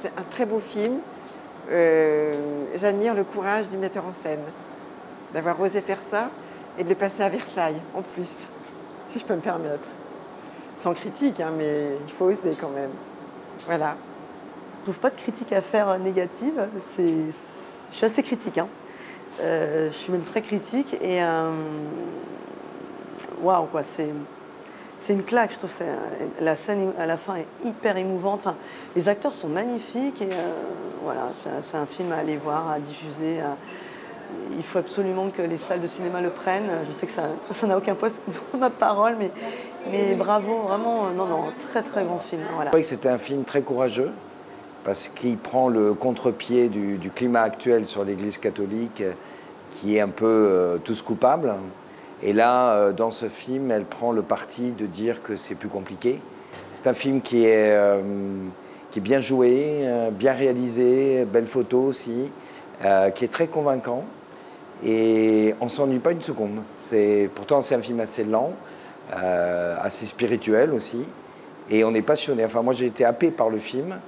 C'est un très beau film. J'admire le courage du metteur en scène, d'avoir osé faire ça et de le passer à Versailles, en plus, si je peux me permettre. Sans critique, hein, mais il faut oser quand même. Voilà. Je trouve pas de critique à faire négative. Je suis assez critique. Hein. Je suis même très critique et waouh quoi, c'est une claque. Je trouve la scène à la fin est hyper émouvante. Enfin, les acteurs sont magnifiques et voilà, c'est un film à aller voir, à diffuser. Il faut absolument que les salles de cinéma le prennent. Je sais que ça n'a aucun poids sur ma parole, mais bravo, vraiment, non, très très bon film. Voilà. Je trouvais que c'était un film très courageux parce qu'il prend le contre-pied du climat actuel sur l'Église catholique qui est un peu tous coupables. Et là, dans ce film, elle prend le parti de dire que c'est plus compliqué. C'est un film qui est bien joué, bien réalisé, belle photo aussi, qui est très convaincant. Et on ne s'ennuie pas une seconde. Pourtant, c'est un film assez lent, assez spirituel aussi. Et on est passionné. Enfin, moi, j'ai été happé par le film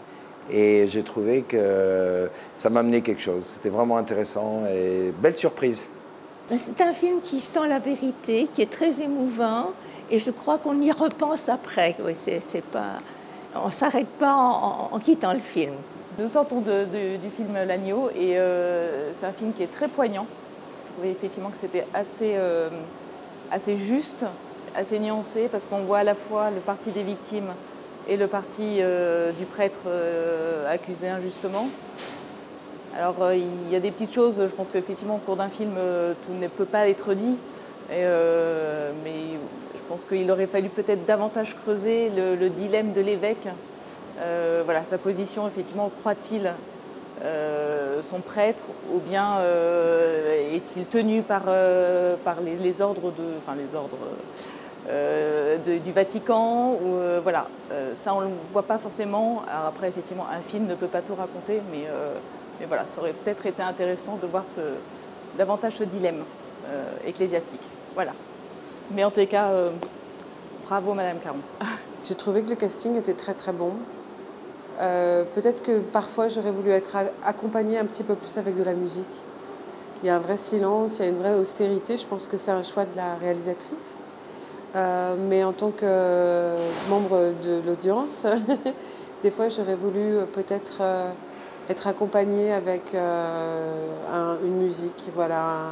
et j'ai trouvé que ça m'a amené quelque chose. C'était vraiment intéressant et belle surprise. C'est un film qui sent la vérité, qui est très émouvant. Et je crois qu'on y repense après. Oui, on ne s'arrête pas en quittant le film. Nous sortons du film L'Agneau et c'est un film qui est très poignant. Je trouvais effectivement que c'était assez juste, assez nuancé, parce qu'on voit à la fois le parti des victimes et le parti du prêtre accusé injustement. Alors il y a des petites choses, je pense qu'effectivement au cours d'un film tout ne peut pas être dit, mais je pense qu'il aurait fallu peut-être davantage creuser le dilemme de l'évêque. Voilà, sa position, effectivement, croit-il son prêtre ou bien est-il tenu par les ordres, du Vatican ou, voilà, ça on ne le voit pas forcément. Alors après, effectivement, un film ne peut pas tout raconter, mais voilà, ça aurait peut-être été intéressant de voir davantage ce dilemme ecclésiastique. Voilà. Mais en tout cas, bravo Madame Caron. J'ai trouvé que le casting était très très bon. Peut-être que parfois j'aurais voulu être accompagnée un petit peu plus avec de la musique. Il y a un vrai silence, il y a une vraie austérité. Je pense que c'est un choix de la réalisatrice. Mais en tant que membre de l'audience, des fois j'aurais voulu peut-être être accompagnée avec une musique, voilà,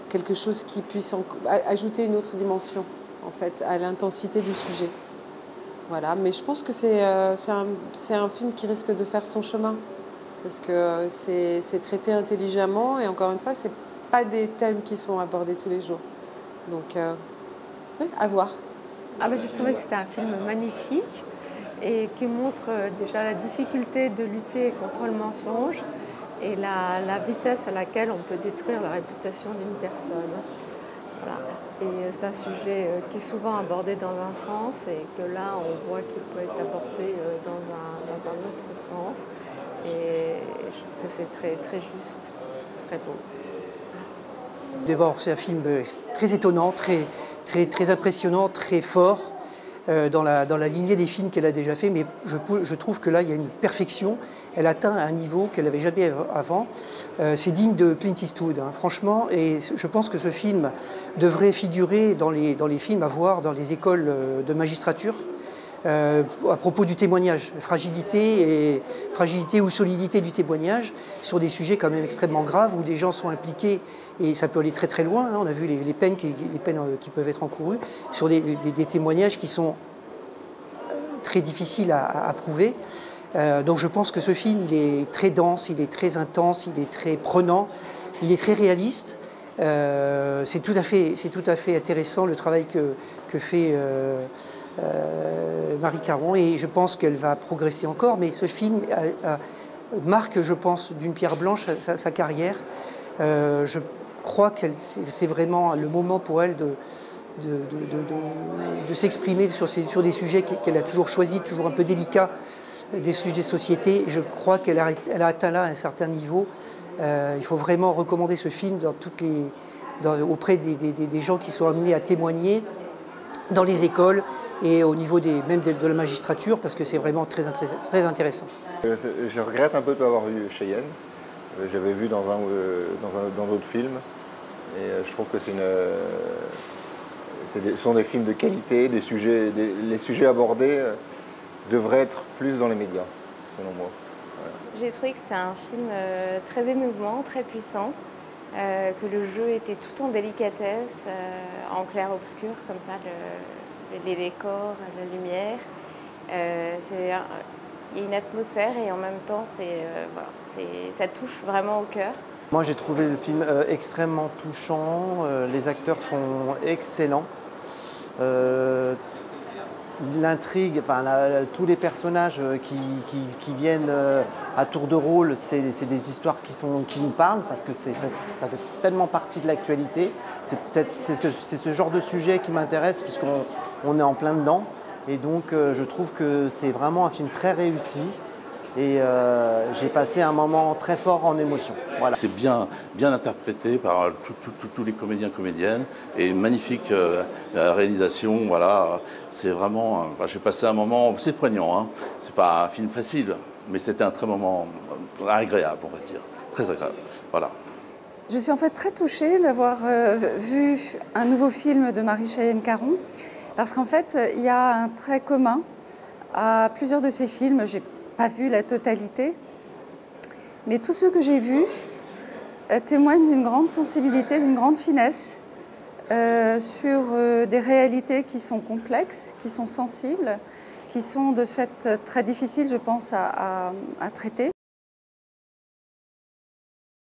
quelque chose qui puisse ajouter une autre dimension en fait, à l'intensité du sujet. Voilà, mais je pense que c'est un film qui risque de faire son chemin parce que c'est traité intelligemment et encore une fois, c'est pas des thèmes qui sont abordés tous les jours. Donc, oui, à voir. Ah ben, j'ai trouvé que c'était un film magnifique et qui montre déjà la difficulté de lutter contre le mensonge et la vitesse à laquelle on peut détruire la réputation d'une personne. Voilà. Et c'est un sujet qui est souvent abordé dans un sens et que là, on voit qu'il peut être abordé dans un autre sens. Et je trouve que c'est très, très juste, très beau. D'abord, c'est un film très étonnant, très impressionnant, très fort dans la lignée des films qu'elle a déjà fait. Mais je trouve que là, il y a une perfection. Elle atteint un niveau qu'elle n'avait jamais avant. C'est digne de Clint Eastwood, hein, franchement. Et je pense que ce film devrait figurer dans les films à voir dans les écoles de magistrature. À propos du témoignage, fragilité ou solidité du témoignage sur des sujets quand même extrêmement graves où des gens sont impliqués et ça peut aller très très loin. Hein. On a vu les peines qui peuvent être encourues sur des témoignages qui sont très difficiles à prouver. Donc je pense que ce film, il est très dense, il est très intense, il est très prenant, il est très réaliste. C'est tout à fait intéressant le travail que fait Marie Caron et je pense qu'elle va progresser encore. Mais ce film marque, je pense, d'une pierre blanche sa carrière. Je crois que c'est vraiment le moment pour elle de s'exprimer sur des sujets qu'elle a toujours choisis, toujours un peu délicats, des sujets de société. Et je crois qu'elle a atteint là un certain niveau. Il faut vraiment recommander ce film auprès des gens qui sont amenés à témoigner dans les écoles et au niveau même de la magistrature, parce que c'est vraiment très intéressant. Je regrette un peu de ne pas avoir vu Cheyenne. J'avais vu dans d'autres films. Et je trouve que ce sont des films de qualité, les sujets abordés devraient être plus dans les médias, selon moi. Voilà. J'ai trouvé que c'est un film très émouvant, très puissant, que le jeu était tout en délicatesse, en clair-obscur, comme ça, les décors, la lumière. Il y a une atmosphère et en même temps, ça touche vraiment au cœur. Moi, j'ai trouvé le film extrêmement touchant. Les acteurs sont excellents. L'intrigue, tous les personnages qui viennent à tour de rôle, c'est des histoires qui nous parlent parce que ça fait tellement partie de l'actualité. C'est ce genre de sujet qui m'intéresse puisqu'on est en plein dedans. Et donc, je trouve que c'est vraiment un film très réussi. Et j'ai passé un moment très fort en émotion. Voilà. C'est bien interprété par tous les comédiens, comédiennes, et une magnifique réalisation. Voilà, c'est vraiment. J'ai passé un moment, c'est poignant. Hein. C'est pas un film facile, mais c'était un très moment agréable, on va dire, très agréable. Voilà. Je suis en fait très touchée d'avoir vu un nouveau film de Marie-Cheyenne Caron, parce qu'en fait, il y a un trait commun à plusieurs de ses films. J'ai pas vu la totalité, mais tous ceux que j'ai vus témoignent d'une grande sensibilité, d'une grande finesse sur des réalités qui sont complexes, qui sont sensibles, qui sont de ce fait très difficiles, je pense, à traiter.